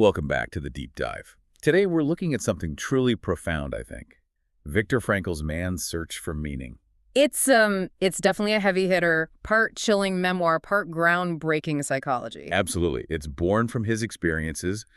Welcome back to the Deep Dive. Today we're looking at something truly profound, I think. Viktor Frankl's man's search for meaning. It's definitely a heavy hitter, part chilling memoir, part groundbreaking psychology. Absolutely. It's born from his experiences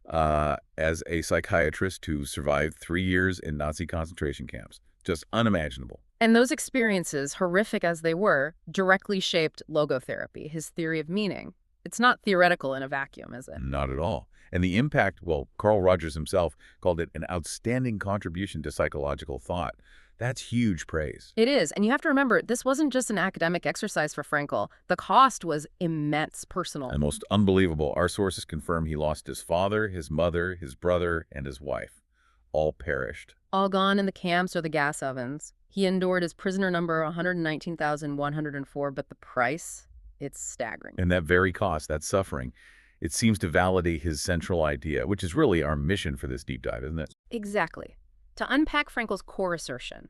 as a psychiatrist who survived 3 years in Nazi concentration camps. Just unimaginable. And those experiences, horrific as they were, directly shaped logotherapy, his theory of meaning. It's not theoretical in a vacuum, is it? Not at all. And the impact, well, Carl Rogers himself called it an outstanding contribution to psychological thought. That's huge praise. It is. And you have to remember, this wasn't just an academic exercise for Frankl. The cost was immense, personal. And most unbelievable, our sources confirm he lost his father, his mother, his brother, and his wife. All perished. All gone in the camps or the gas ovens. He endured as prisoner number 119,104, but the price, it's staggering. And that very cost, that suffering, it seems to validate his central idea, which is really our mission for this deep dive, isn't it? Exactly. To unpack Frankl's core assertion,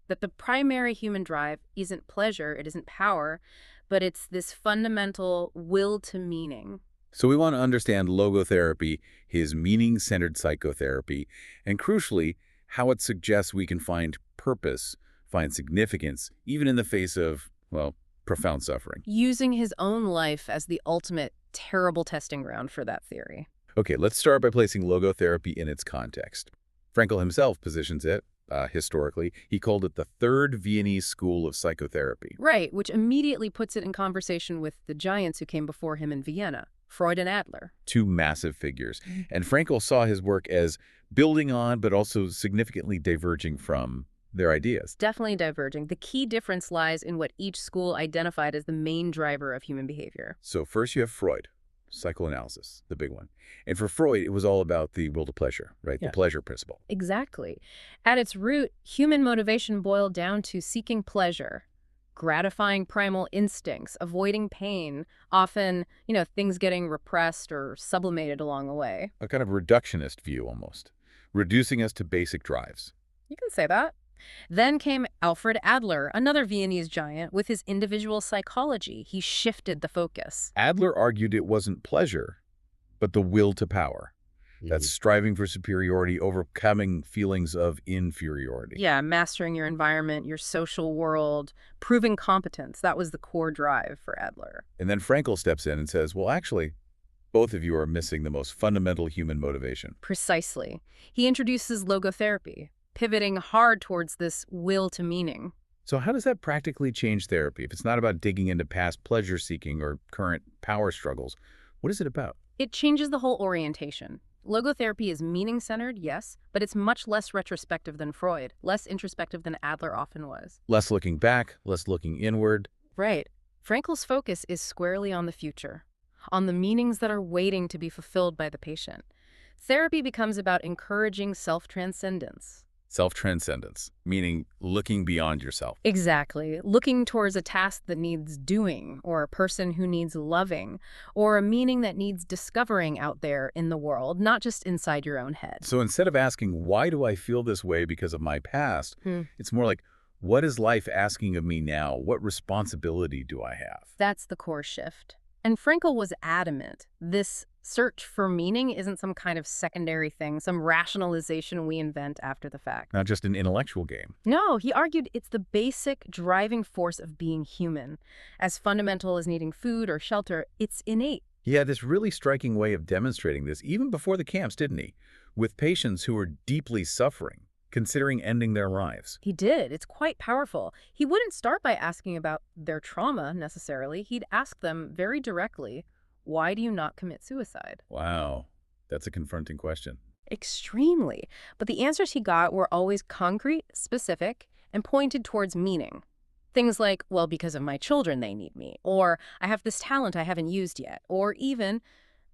that the primary human drive isn't pleasure, it isn't power, but it's this fundamental will to meaning. So we want to understand logotherapy, his meaning-centered psychotherapy, and crucially, how it suggests we can find purpose, find significance, even in the face of, well, profound suffering. Using his own life as the ultimate terrible testing ground for that theory. Okay, let's start by placing logotherapy in its context. Frankl himself positions it, historically. He called it the third Viennese school of psychotherapy. Right, which immediately puts it in conversation with the giants who came before him in Vienna, Freud and Adler. Two massive figures. And Frankl saw his work as building on, but also significantly diverging from their ideas. Definitely diverging. The key difference lies in what each school identified as the main driver of human behavior. So first you have Freud, psychoanalysis, the big one. And for Freud, it was all about the will to pleasure, right? Yeah. The pleasure principle. Exactly. At its root, human motivation boiled down to seeking pleasure, gratifying primal instincts, avoiding pain, often, things getting repressed or sublimated along the way. A kind of reductionist view almost, reducing us to basic drives. You can say that. Then came Alfred Adler, another Viennese giant, with his individual psychology. He shifted the focus. Adler argued it wasn't pleasure, but the will to power. That's striving for superiority, overcoming feelings of inferiority. Yeah, mastering your environment, your social world, proving competence. That was the core drive for Adler. And then Frankl steps in and says, well, actually, both of you are missing the most fundamental human motivation. Precisely. He introduces logotherapy, pivoting hard towards this will to meaning. So how does that practically change therapy? If it's not about digging into past pleasure-seeking or current power struggles, what is it about? It changes the whole orientation. Logotherapy is meaning-centered, yes, but it's much less retrospective than Freud, less introspective than Adler often was. Less looking back, less looking inward. Right. Frankl's focus is squarely on the future, on the meanings that are waiting to be fulfilled by the patient. Therapy becomes about encouraging self-transcendence. Self-transcendence, meaning looking beyond yourself. Exactly. Looking towards a task that needs doing, or a person who needs loving, or a meaning that needs discovering out there in the world, not just inside your own head. So instead of asking, why do I feel this way because of my past, it's more like, what is life asking of me now? What responsibility do I have? That's the core shift. And Frankl was adamant. This search for meaning isn't some kind of secondary thing, some rationalization we invent after the fact. Not just an intellectual game. No, he argued it's the basic driving force of being human. As fundamental as needing food or shelter, it's innate. He had this really striking way of demonstrating this even before the camps, didn't he? With patients who were deeply suffering, considering ending their lives. He did. It's quite powerful. He wouldn't start by asking about their trauma, necessarily. He'd ask them very directly, why do you not commit suicide? Wow, that's a confronting question. Extremely. But the answers he got were always concrete, specific, and pointed towards meaning. Things like, well, because of my children, they need me. Or, I have this talent I haven't used yet. Or even,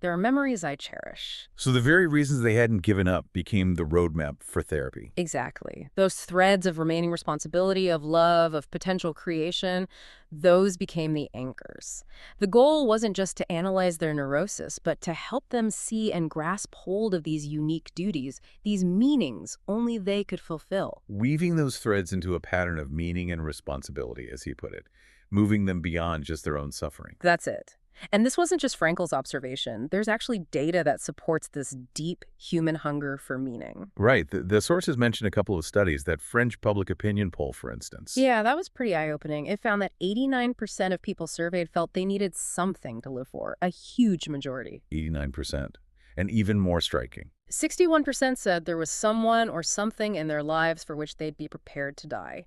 there are memories I cherish. So the very reasons they hadn't given up became the roadmap for therapy. Exactly. Those threads of remaining responsibility, of love, of potential creation, those became the anchors. The goal wasn't just to analyze their neurosis, but to help them see and grasp hold of these unique duties, these meanings only they could fulfill. Weaving those threads into a pattern of meaning and responsibility, as he put it, moving them beyond just their own suffering. That's it. And this wasn't just Frankl's observation. There's actually data that supports this deep human hunger for meaning. Right. The sources mention a couple of studies, that French public opinion poll, for instance. Yeah, that was pretty eye-opening. It found that 89% of people surveyed felt they needed something to live for, a huge majority. 89%. And even more striking. 61% said there was someone or something in their lives for which they'd be prepared to die.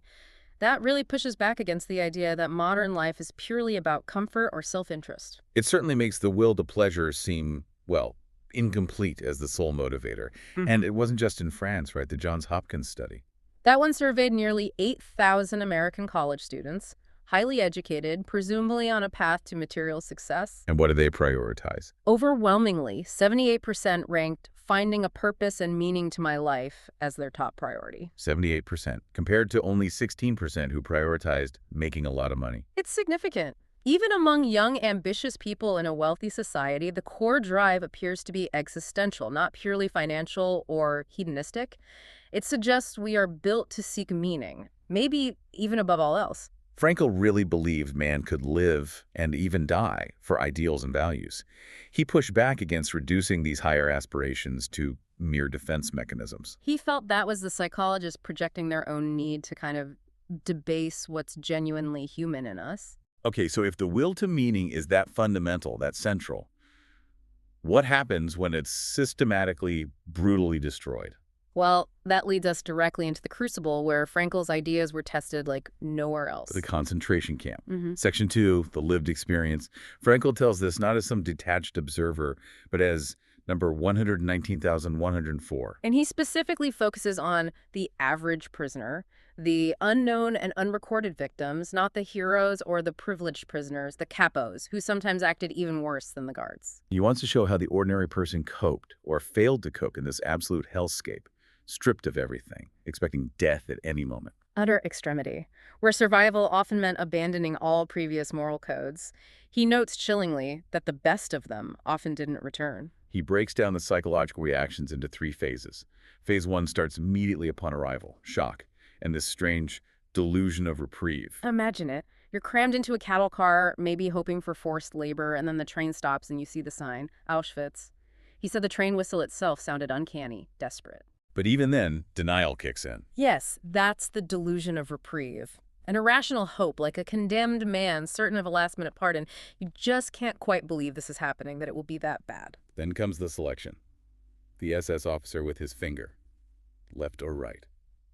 That really pushes back against the idea that modern life is purely about comfort or self-interest. It certainly makes the will to pleasure seem, well, incomplete as the sole motivator. And it wasn't just in France, right? The Johns Hopkins study. That one surveyed nearly 8,000 American college students, highly educated, presumably on a path to material success. And what do they prioritize? Overwhelmingly, 78% ranked finding a purpose and meaning to my life as their top priority. 78%, compared to only 16% who prioritized making a lot of money. It's significant. Even among young, ambitious people in a wealthy society, the core drive appears to be existential, not purely financial or hedonistic. It suggests we are built to seek meaning, maybe even above all else. Frankl really believed man could live and even die for ideals and values. He pushed back against reducing these higher aspirations to mere defense mechanisms. He felt that was the psychologists projecting their own need to kind of debase what's genuinely human in us. Okay, so if the will to meaning is that fundamental, that central, what happens when it's systematically, brutally destroyed? Well, that leads us directly into the crucible where Frankl's ideas were tested like nowhere else. The concentration camp. Section 2, the lived experience. Frankl tells this not as some detached observer, but as number 119,104. And he specifically focuses on the average prisoner, the unknown and unrecorded victims, not the heroes or the privileged prisoners, the capos, who sometimes acted even worse than the guards. He wants to show how the ordinary person coped or failed to cope in this absolute hellscape, stripped of everything, expecting death at any moment. Utter extremity, where survival often meant abandoning all previous moral codes. He notes chillingly that the best of them often didn't return. He breaks down the psychological reactions into 3 phases. Phase 1 starts immediately upon arrival, shock, and this strange delusion of reprieve. Imagine it. You're crammed into a cattle car, maybe hoping for forced labor, and then the train stops and you see the sign, Auschwitz. He said the train whistle itself sounded uncanny, desperate. But even then, denial kicks in. Yes, that's the delusion of reprieve. An irrational hope, like a condemned man certain of a last-minute pardon. You just can't quite believe this is happening, that it will be that bad. Then comes the selection. The SS officer with his finger, left or right.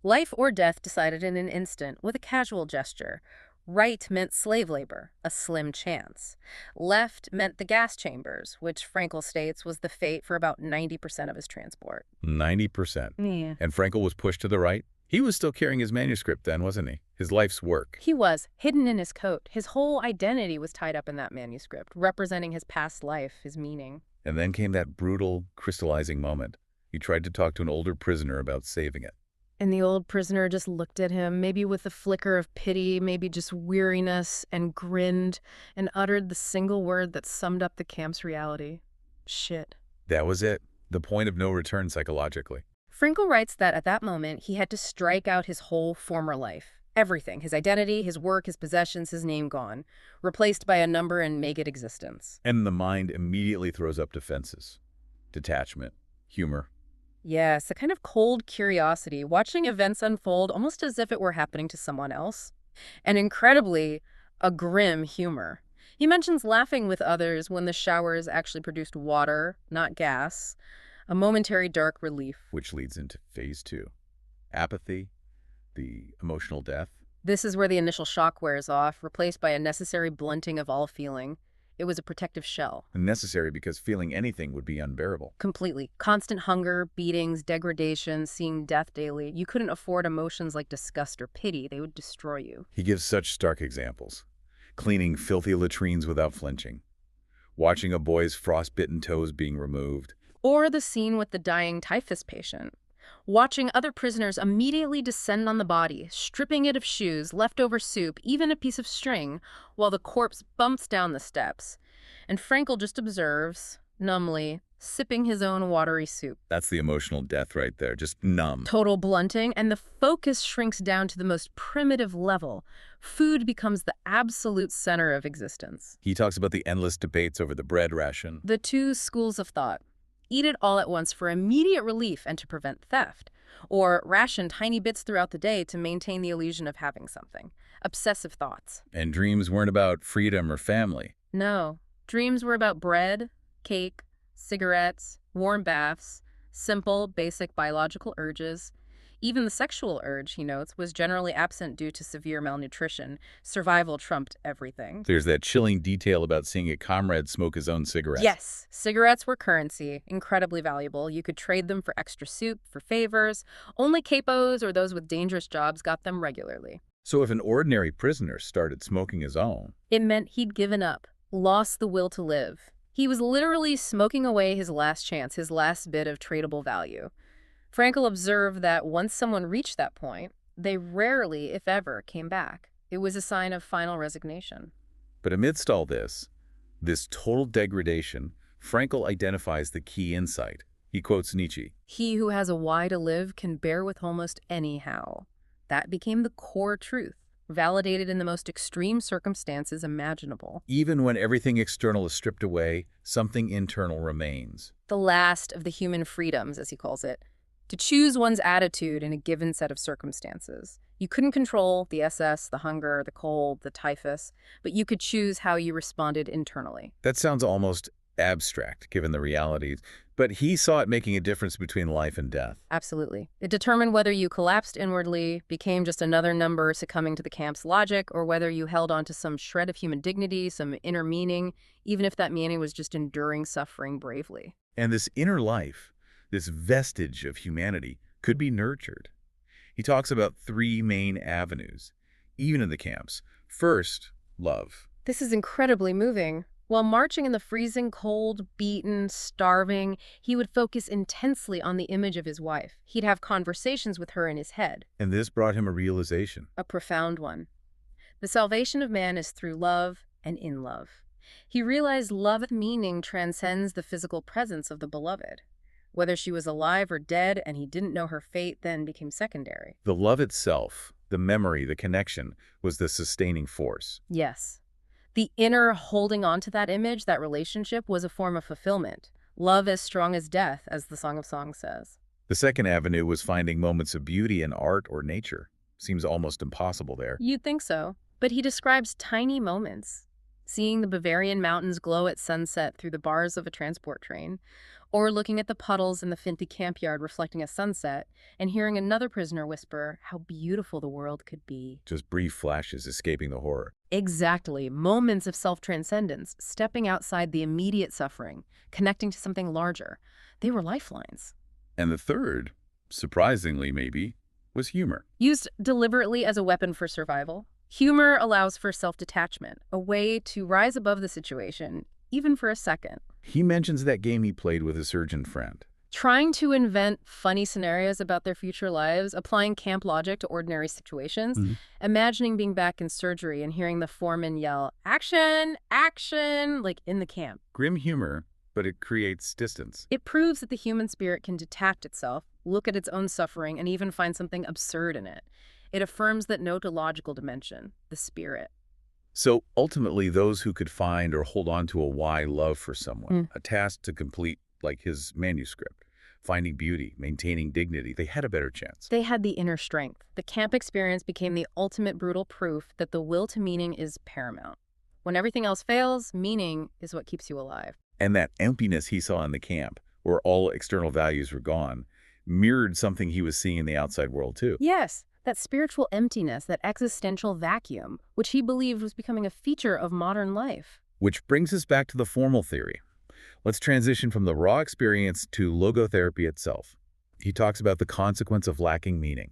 Life or death decided in an instant, with a casual gesture. Right meant slave labor, a slim chance. Left meant the gas chambers, which Frankl states was the fate for about 90% of his transport. 90%. Yeah. And Frankl was pushed to the right? He was still carrying his manuscript then, wasn't he? His life's work. He was, hidden in his coat. His whole identity was tied up in that manuscript, representing his past life, his meaning. And then came that brutal, crystallizing moment. He tried to talk to an older prisoner about saving it. And the old prisoner just looked at him, maybe with a flicker of pity, maybe just weariness, and grinned, and uttered the single word that summed up the camp's reality. Shit. That was it. The point of no return psychologically. Frankl writes that at that moment, he had to strike out his whole former life. Everything. His identity, his work, his possessions, his name gone. Replaced by a number and make it existence. And the mind immediately throws up defenses. Detachment. Humor. Yes, a kind of cold curiosity, watching events unfold almost as if it were happening to someone else. And incredibly, a grim humor. He mentions laughing with others when the showers actually produced water, not gas. A momentary dark relief. Which leads into phase 2. Apathy, the emotional death. This is where the initial shock wears off, replaced by a necessary blunting of all feeling. It was a protective shell. Necessary because feeling anything would be unbearable. Completely. Constant hunger, beatings, degradation, seeing death daily. You couldn't afford emotions like disgust or pity. They would destroy you. He gives such stark examples. Cleaning filthy latrines without flinching. Watching a boy's frostbitten toes being removed. Or the scene with the dying typhus patient. Watching other prisoners immediately descend on the body, stripping it of shoes, leftover soup, even a piece of string, while the corpse bumps down the steps. And Frankl just observes, numbly, sipping his own watery soup. That's the emotional death right there, just numb. Total blunting, and the focus shrinks down to the most primitive level. Food becomes the absolute center of existence. He talks about the endless debates over the bread ration. The two schools of thought. Eat it all at once for immediate relief and to prevent theft. Or ration tiny bits throughout the day to maintain the illusion of having something. Obsessive thoughts. And dreams weren't about freedom or family. No. Dreams were about bread, cake, cigarettes, warm baths, simple, basic biological urges. Even the sexual urge, he notes, was generally absent due to severe malnutrition. Survival trumped everything. There's that chilling detail about seeing a comrade smoke his own cigarette. Yes, cigarettes were currency, incredibly valuable. You could trade them for extra soup, for favors. Only capos or those with dangerous jobs got them regularly. So if an ordinary prisoner started smoking his own, It meant he'd given up, lost the will to live. He was literally smoking away his last chance, his last bit of tradable value. Frankl observed that once someone reached that point, they rarely, if ever, came back. It was a sign of final resignation. but amidst all this total degradation, Frankl identifies the key insight. He quotes Nietzsche. He who has a why to live can bear with almost any how. That became the core truth, validated in the most extreme circumstances imaginable. Even when everything external is stripped away, something internal remains. The last of the human freedoms, as he calls it, to choose one's attitude in a given set of circumstances. You couldn't control the SS, the hunger, the cold, the typhus, but you could choose how you responded internally. That sounds almost abstract, given the realities, but he saw it making a difference between life and death. Absolutely. It determined whether you collapsed inwardly, became just another number succumbing to the camp's logic, or whether you held on to some shred of human dignity, some inner meaning, even if that meaning was just enduring suffering bravely. And this inner life, this vestige of humanity, could be nurtured. He talks about three main avenues, even in the camps. First, love. This is incredibly moving. While marching in the freezing cold, beaten, starving, he would focus intensely on the image of his wife. He'd have conversations with her in his head. And this brought him a realization. A profound one. The salvation of man is through love and in love. He realized love and meaning transcends the physical presence of the beloved. Whether she was alive or dead and he didn't know her fate then became secondary. The love itself, the memory, the connection, was the sustaining force. Yes. The inner holding on to that image, that relationship, was a form of fulfillment. Love as strong as death, as the Song of Songs says. The second avenue was finding moments of beauty in art or nature. Seems almost impossible there. You'd think so. But he describes tiny moments. Seeing the Bavarian mountains glow at sunset through the bars of a transport train, or looking at the puddles in the Finty camp yard reflecting a sunset, and hearing another prisoner whisper how beautiful the world could be. Just brief flashes escaping the horror. Exactly. Moments of self-transcendence, stepping outside the immediate suffering, connecting to something larger. They were lifelines. And the third, surprisingly maybe, was humor. Used deliberately as a weapon for survival, humor allows for self-detachment, a way to rise above the situation, even for a second. He mentions that game he played with a surgeon friend. Trying to invent funny scenarios about their future lives, applying camp logic to ordinary situations, imagining being back in surgery and hearing the foreman yell, "Action! Action!" like in the camp. Grim humor, but it creates distance. It proves that the human spirit can detach itself, look at its own suffering, and even find something absurd in it. It affirms that nonological dimension, the spirit. So ultimately, those who could find or hold on to a why love for someone, a task to complete like his manuscript, finding beauty, maintaining dignity, they had a better chance. They had the inner strength. The camp experience became the ultimate brutal proof that the will to meaning is paramount. When everything else fails, meaning is what keeps you alive. And that emptiness he saw in the camp, where all external values were gone, mirrored something he was seeing in the outside world too. Yes, that spiritual emptiness, that existential vacuum, which he believed was becoming a feature of modern life. Which brings us back to the formal theory. Let's transition from the raw experience to logotherapy itself. He talks about the consequence of lacking meaning,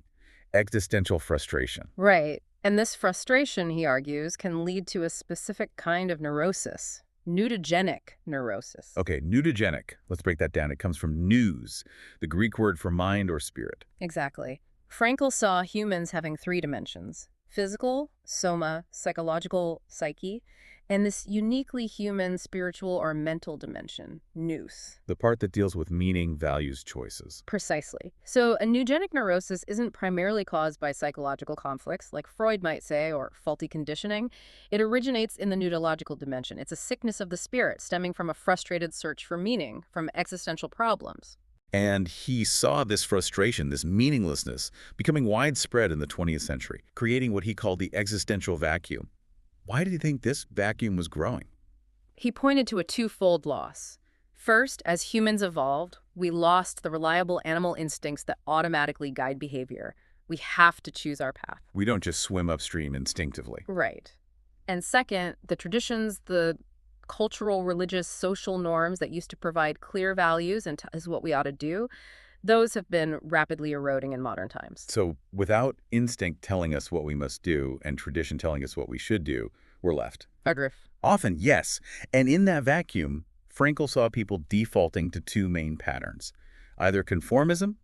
existential frustration. Right. And this frustration, he argues, can lead to a specific kind of neurosis. Mutagenic neurosis. Okay, mutagenic. Let's break that down. It comes from nous, the Greek word for mind or spirit. Exactly. Frankl saw humans having three dimensions: physical, soma, psychological, psyche, and this uniquely human spiritual or mental dimension, nous. The part that deals with meaning, values, choices. Precisely. So a neurogenic neurosis isn't primarily caused by psychological conflicts, like Freud might say, or faulty conditioning. It originates in the neurological dimension. It's a sickness of the spirit stemming from a frustrated search for meaning, from existential problems. And he saw this frustration, this meaninglessness, becoming widespread in the 20th century, creating what he called the existential vacuum. Why did he think this vacuum was growing? He pointed to a twofold loss. First, as humans evolved, we lost the reliable animal instincts that automatically guide behavior. We have to choose our path. We don't just swim upstream instinctively. Right. And second, the traditions, the cultural, religious, social norms that used to provide clear values and is what we ought to do, those have been rapidly eroding in modern times. So without instinct telling us what we must do and tradition telling us what we should do, we're left. Agree. Often, yes. And in that vacuum, Frankl saw people defaulting to two main patterns. Either conformism,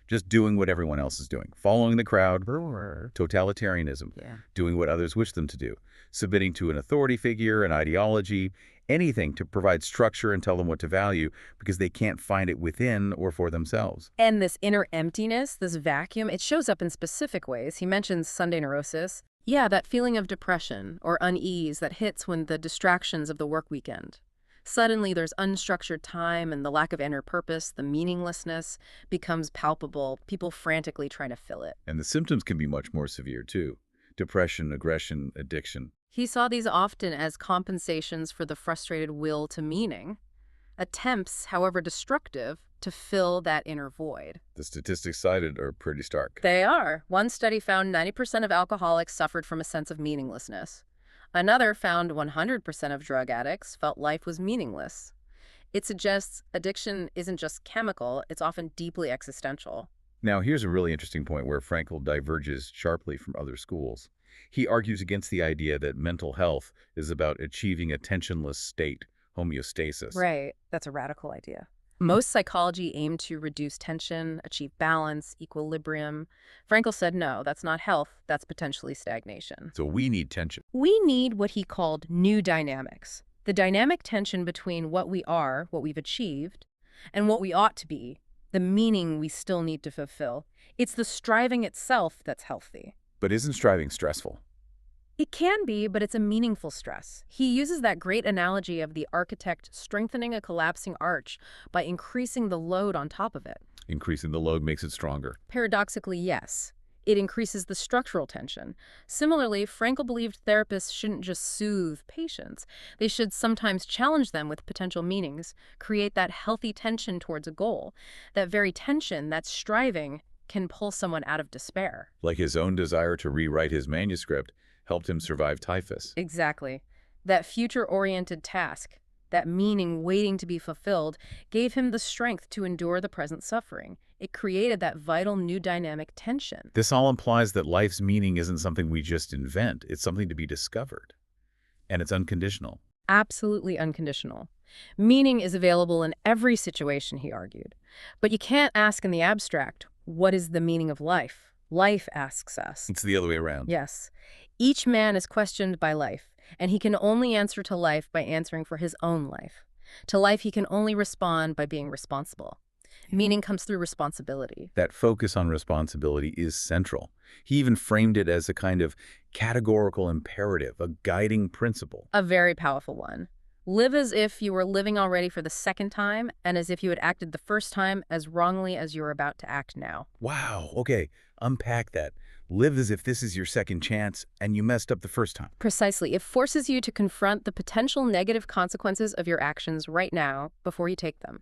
just doing what everyone else is doing, following the crowd, totalitarianism, doing what others wish them to do, submitting to an authority figure, an ideology, anything to provide structure and tell them what to value because they can't find it within or for themselves. And this inner emptiness, this vacuum, it shows up in specific ways. He mentions Sunday neurosis. Yeah, that feeling of depression or unease that hits when the distractions of the work weekend. Suddenly there's unstructured time and the lack of inner purpose, the meaninglessness becomes palpable, people frantically trying to fill it. And the symptoms can be much more severe too. Depression, aggression, addiction. He saw these often as compensations for the frustrated will to meaning, attempts, however destructive, to fill that inner void. The statistics cited are pretty stark. They are. One study found 90% of alcoholics suffered from a sense of meaninglessness. Another found 100% of drug addicts felt life was meaningless. It suggests addiction isn't just chemical, it's often deeply existential. Now, here's a really interesting point where Frankl diverges sharply from other schools. He argues against the idea that mental health is about achieving a tensionless state, homeostasis. Right. That's a radical idea. Most psychology aimed to reduce tension, achieve balance, equilibrium. Frankl said, no, that's not health, that's potentially stagnation. So we need tension. We need what he called new dynamics, the dynamic tension between what we are, what we've achieved, and what we ought to be, the meaning we still need to fulfill. It's the striving itself that's healthy. But isn't striving stressful? It can be, but it's a meaningful stress. He uses that great analogy of the architect strengthening a collapsing arch by increasing the load on top of it. Increasing the load makes it stronger. Paradoxically, yes. It increases the structural tension. Similarly, Frankl believed therapists shouldn't just soothe patients. They should sometimes challenge them with potential meanings, create that healthy tension towards a goal. That very tension, that striving, can pull someone out of despair. Like his own desire to rewrite his manuscript helped him survive typhus. Exactly. That future-oriented task, that meaning waiting to be fulfilled, gave him the strength to endure the present suffering. It created that vital new dynamic tension. This all implies that life's meaning isn't something we just invent. It's something to be discovered. And it's unconditional. Absolutely unconditional. Meaning is available in every situation, he argued. But you can't ask in the abstract, what is the meaning of life? Life asks us. It's the other way around. Yes. Each man is questioned by life, and he can only answer to life by answering for his own life. To life, he can only respond by being responsible. Meaning comes through responsibility. That focus on responsibility is central. He even framed it as a kind of categorical imperative, a guiding principle. A very powerful one. Live as if you were living already for the second time, and as if you had acted the first time as wrongly as you're about to act now. Wow, okay, unpack that. Live as if this is your second chance and you messed up the first time. Precisely. It forces you to confront the potential negative consequences of your actions right now before you take them.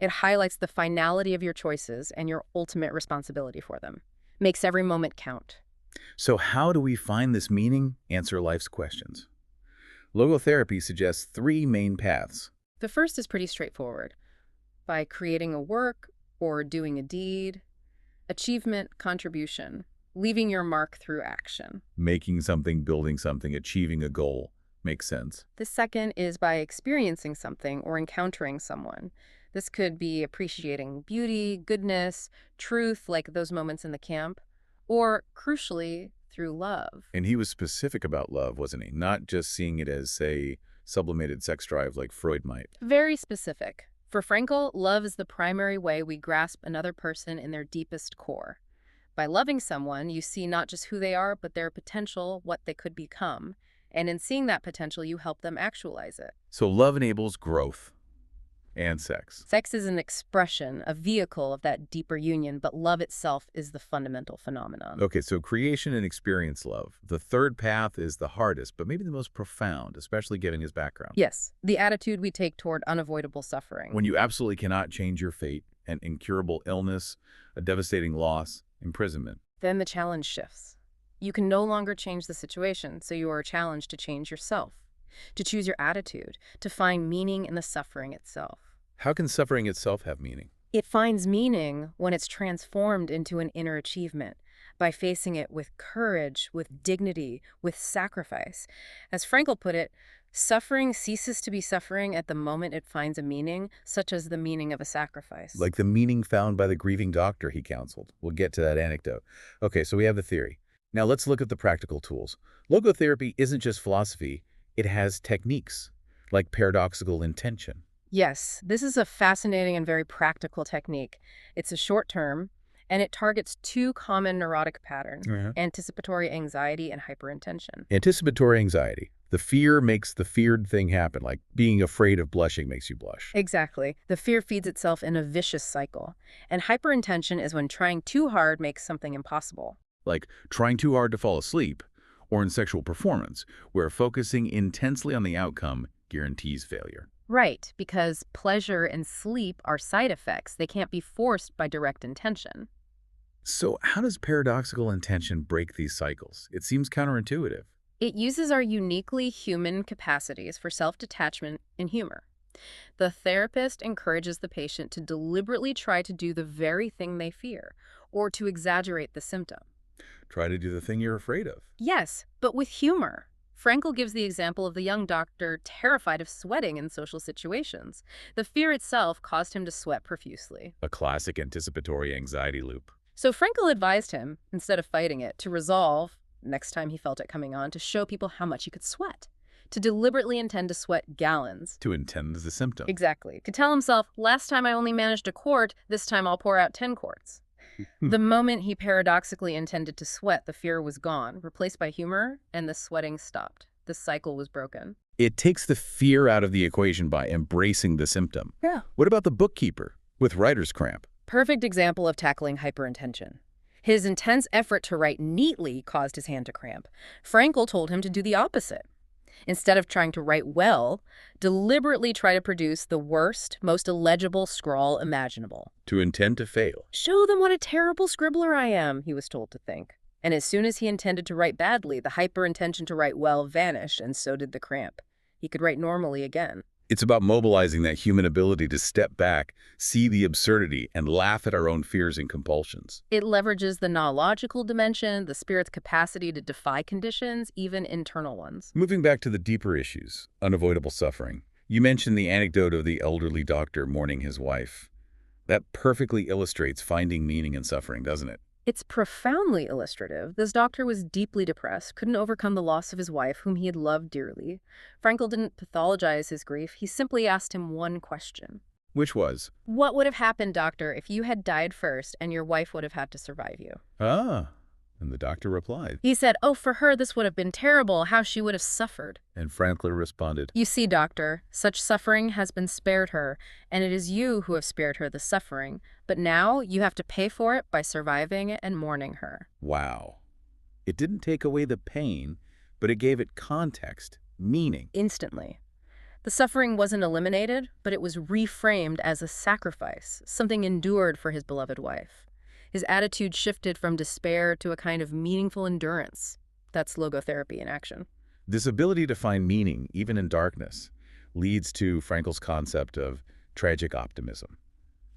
It highlights the finality of your choices and your ultimate responsibility for them. Makes every moment count. So how do we find this meaning? Answer life's questions. Logotherapy suggests three main paths. The first is pretty straightforward. By creating a work or doing a deed, achievement, contribution, leaving your mark through action. Making something, building something, achieving a goal. Makes sense. The second is by experiencing something or encountering someone. This could be appreciating beauty, goodness, truth, like those moments in the camp, or, crucially, through love. And he was specific about love, wasn't he? Not just seeing it as, say, sublimated sex drive like Freud might. Very specific. For Frankl, love is the primary way we grasp another person in their deepest core. By loving someone, you see not just who they are, but their potential, what they could become. And in seeing that potential, you help them actualize it. So love enables growth and sex. Sex is an expression, a vehicle of that deeper union, but love itself is the fundamental phenomenon. Okay, so creation and experience love. The third path is the hardest, but maybe the most profound, especially given his background. Yes, the attitude we take toward unavoidable suffering. When you absolutely cannot change your fate, an incurable illness, a devastating loss, imprisonment. Then the challenge shifts. You can no longer change the situation, so you are challenged to change yourself, to choose your attitude, to find meaning in the suffering itself. How can suffering itself have meaning? It finds meaning when it's transformed into an inner achievement, by facing it with courage, with dignity, with sacrifice. As Frankl put it, suffering ceases to be suffering at the moment it finds a meaning, such as the meaning of a sacrifice. Like the meaning found by the grieving doctor he counseled. We'll get to that anecdote. Okay, so we have the theory. Now let's look at the practical tools. Logotherapy isn't just philosophy, it has techniques, like paradoxical intention. Yes, this is a fascinating and very practical technique. It's a short term, and it targets two common neurotic patterns, anticipatory anxiety and hyperintention. Anticipatory anxiety. The fear makes the feared thing happen, like being afraid of blushing makes you blush. Exactly. The fear feeds itself in a vicious cycle. And hyperintention is when trying too hard makes something impossible. Like trying too hard to fall asleep, or in sexual performance, where focusing intensely on the outcome guarantees failure. Right, because pleasure and sleep are side effects. They can't be forced by direct intention. So how does paradoxical intention break these cycles? It seems counterintuitive. It uses our uniquely human capacities for self-detachment and humor. The therapist encourages the patient to deliberately try to do the very thing they fear, or to exaggerate the symptom. Try to do the thing you're afraid of. Yes, but with humor. Frankl gives the example of the young doctor terrified of sweating in social situations. The fear itself caused him to sweat profusely. A classic anticipatory anxiety loop. So Frankl advised him, instead of fighting it, to resolve, next time he felt it coming on, to show people how much he could sweat. To deliberately intend to sweat gallons. To intend the symptom. Exactly. To tell himself, last time I only managed a quart, this time I'll pour out 10 quarts. The moment he paradoxically intended to sweat, the fear was gone, replaced by humor, and the sweating stopped. The cycle was broken. It takes the fear out of the equation by embracing the symptom. Yeah. What about the bookkeeper with writer's cramp? Perfect example of tackling hyperintention. His intense effort to write neatly caused his hand to cramp. Frankl told him to do the opposite. Instead of trying to write well, deliberately try to produce the worst, most illegible scrawl imaginable. To intend to fail. Show them what a terrible scribbler I am, he was told to think. And as soon as he intended to write badly, the hyperintention to write well vanished, and so did the cramp. He could write normally again. It's about mobilizing that human ability to step back, see the absurdity, and laugh at our own fears and compulsions. It leverages the non-logical dimension, the spirit's capacity to defy conditions, even internal ones. Moving back to the deeper issues, unavoidable suffering. You mentioned the anecdote of the elderly doctor mourning his wife. That perfectly illustrates finding meaning in suffering, doesn't it? It's profoundly illustrative. This doctor was deeply depressed, couldn't overcome the loss of his wife, whom he had loved dearly. Frankl didn't pathologize his grief. He simply asked him one question. Which was? What would have happened, doctor, if you had died first and your wife would have had to survive you? Ah, and the doctor replied. He said, oh, for her this would have been terrible, how she would have suffered. And Frankl responded. You see, doctor, such suffering has been spared her, and it is you who have spared her the suffering. But now you have to pay for it by surviving and mourning her. Wow. It didn't take away the pain, but it gave it context, meaning. Instantly. The suffering wasn't eliminated, but it was reframed as a sacrifice, something endured for his beloved wife. His attitude shifted from despair to a kind of meaningful endurance. That's logotherapy in action. This ability to find meaning, even in darkness, leads to Frankl's concept of tragic optimism.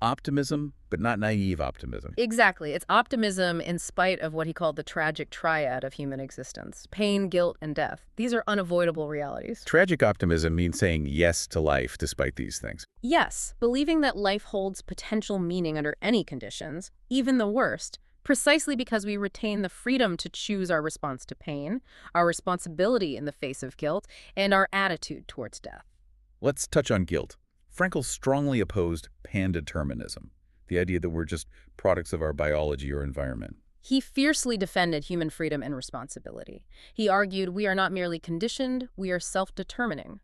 Optimism, but not naive optimism. Exactly. It's optimism in spite of what he called the tragic triad of human existence. Pain, guilt, and death. These are unavoidable realities. Tragic optimism means saying yes to life despite these things. Yes, believing that life holds potential meaning under any conditions, even the worst, precisely because we retain the freedom to choose our response to pain, our responsibility in the face of guilt, and our attitude towards death. Let's touch on guilt. Frankl strongly opposed pandeterminism, the idea that we're just products of our biology or environment. He fiercely defended human freedom and responsibility. He argued we are not merely conditioned, we are self-determining.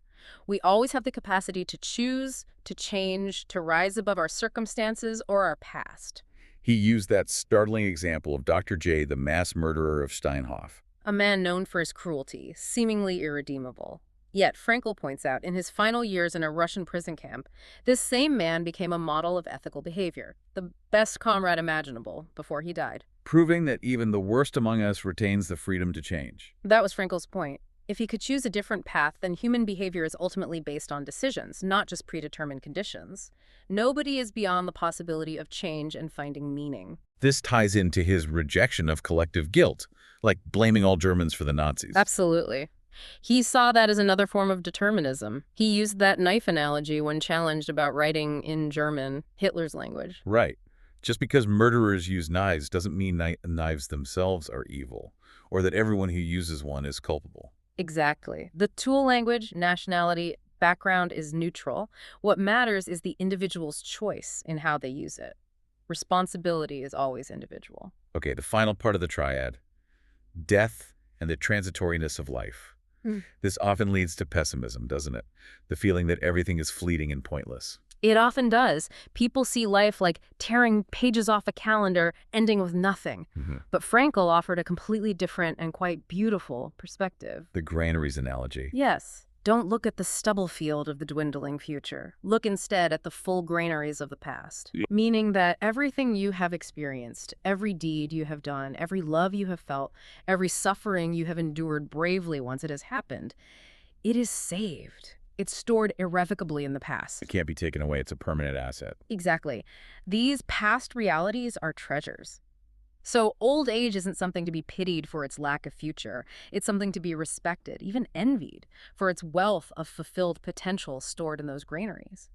We always have the capacity to choose, to change, to rise above our circumstances or our past. He used that startling example of Dr. J, the mass murderer of Steinhoff. A man known for his cruelty, seemingly irredeemable. Yet, Frankl points out, in his final years in a Russian prison camp, this same man became a model of ethical behavior, the best comrade imaginable, before he died. Proving that even the worst among us retains the freedom to change. That was Frankl's point. If he could choose a different path, then human behavior is ultimately based on decisions, not just predetermined conditions. Nobody is beyond the possibility of change and finding meaning. This ties into his rejection of collective guilt, like blaming all Germans for the Nazis. Absolutely. He saw that as another form of determinism. He used that knife analogy when challenged about writing in German, Hitler's language. Right. Just because murderers use knives doesn't mean knives themselves are evil, or that everyone who uses one is culpable. Exactly. The tool language, nationality, background is neutral. What matters is the individual's choice in how they use it. Responsibility is always individual. Okay, the final part of the triad, death and the transitoriness of life. This often leads to pessimism, doesn't it? The feeling that everything is fleeting and pointless. It often does. People see life like tearing pages off a calendar, ending with nothing. But Frankl offered a completely different and quite beautiful perspective. The granaries analogy. Yes. Don't look at the stubble field of the dwindling future. Look instead at the full granaries of the past. Meaning that everything you have experienced, every deed you have done, every love you have felt, every suffering you have endured bravely once it has happened, it is saved. It's stored irrevocably in the past. It can't be taken away. It's a permanent asset. Exactly. These past realities are treasures. So old age isn't something to be pitied for its lack of future. It's something to be respected, even envied, for its wealth of fulfilled potential stored in those granaries.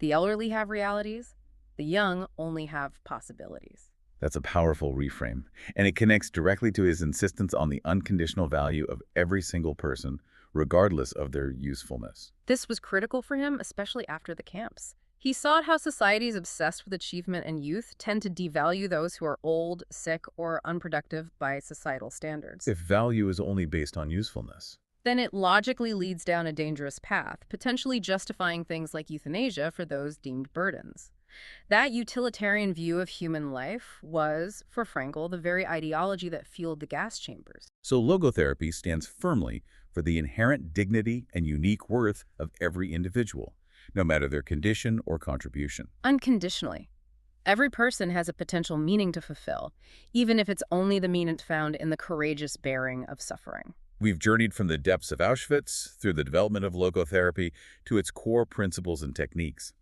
The elderly have realities. The young only have possibilities. That's a powerful reframe, and it connects directly to his insistence on the unconditional value of every single person, regardless of their usefulness. This was critical for him, especially after the camps. He saw how societies obsessed with achievement and youth tend to devalue those who are old, sick, or unproductive by societal standards. If value is only based on usefulness, then it logically leads down a dangerous path, potentially justifying things like euthanasia for those deemed burdens. That utilitarian view of human life was, for Frankl, the very ideology that fueled the gas chambers. So logotherapy stands firmly for the inherent dignity and unique worth of every individual, no matter their condition or contribution. Unconditionally. Every person has a potential meaning to fulfill, even if it's only the meaning found in the courageous bearing of suffering. We've journeyed from the depths of Auschwitz through the development of logotherapy to its core principles and techniques.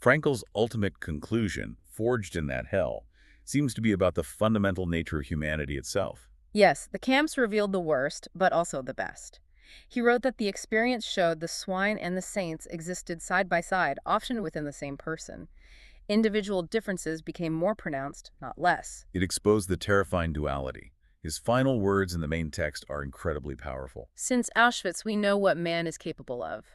Frankl's ultimate conclusion, forged in that hell, seems to be about the fundamental nature of humanity itself. Yes, the camps revealed the worst, but also the best. He wrote that the experience showed the swine and the saints existed side by side, often within the same person. Individual differences became more pronounced, not less. It exposed the terrifying duality. His final words in the main text are incredibly powerful. Since Auschwitz, we know what man is capable of.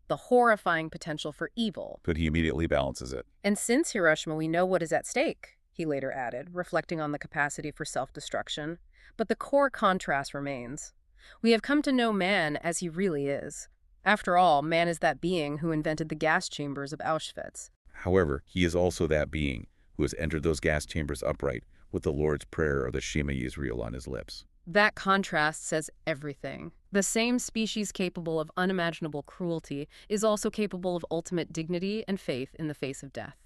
The horrifying potential for evil. But he immediately balances it. And since Hiroshima, we know what is at stake, he later added, reflecting on the capacity for self-destruction. But the core contrast remains. We have come to know man as he really is. After all, man is that being who invented the gas chambers of Auschwitz. However, he is also that being who has entered those gas chambers upright with the Lord's Prayer or the Shema Yisrael on his lips. That contrast says everything. The same species capable of unimaginable cruelty is also capable of ultimate dignity and faith in the face of death.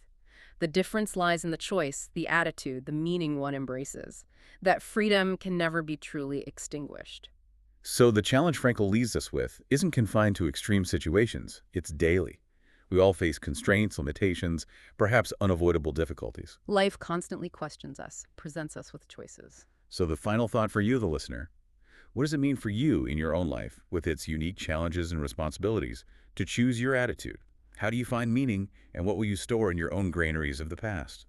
The difference lies in the choice, the attitude, the meaning one embraces. That freedom can never be truly extinguished. So the challenge Frankl leaves us with isn't confined to extreme situations. It's daily. We all face constraints, limitations, perhaps unavoidable difficulties. Life constantly questions us, presents us with choices. So the final thought for you, the listener, what does it mean for you in your own life, with its unique challenges and responsibilities, to choose your attitude? How do you find meaning, and what will you store in your own granaries of the past?